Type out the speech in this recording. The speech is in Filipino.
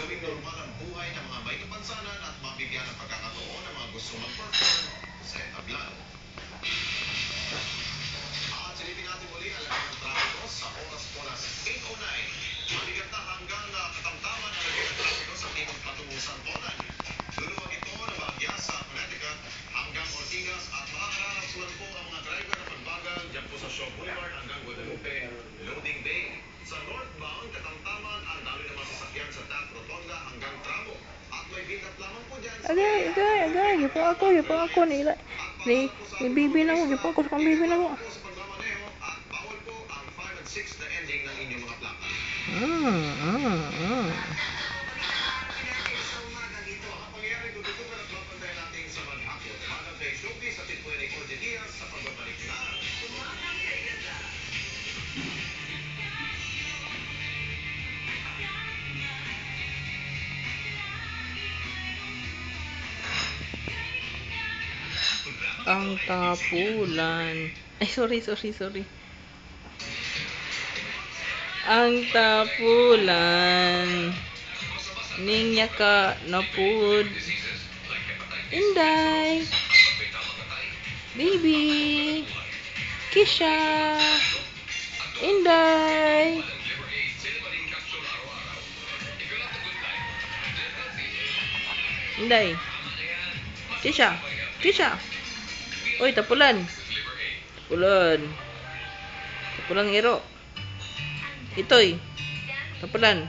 maging normal ang buhay ng mga may kapansanan at mabigyan ng pagkakataon ng mga gusto mag-perform sa entablado. At silipin natin muli ang lagay ng trapiko sa oras 8:09. Mabigat na hanggang katamtaman ang lagay ng trapiko sa timog patungong Santolan. Luluwag ito na bahagya sa Connecticut hanggang Ortigas at makakararamsulan po ang mga driver na magbagal dyan po sa Shaw Boulevard hanggang Guadalupe Loading Bay. Sa northbound, katamtaman ang daloy ng mga sasakyan sa Taft Rotonda hanggang Tramo. At may build-up lamang po dyan sa... Agay, gipo ako nila. Ni bibi na ko, gipo ako sa bibi na ko. Sa pagmamaneho at bawal po ang 5 and 6 na ending ng inyong mga plaka. Mga pangyayari tututukan at mapantay natin sa maghapon. Madam Faye Showbiz at Tito Enrique Diaz sa pagbabalik na... Ang tapulan. Ay, sorry. Ang tapulan. Ninya ka napud. Inday. Baby. Kisha. Inday. Inday. Kisha. Uy, tapulan. Tapulan iro. Itoy. Tapulan.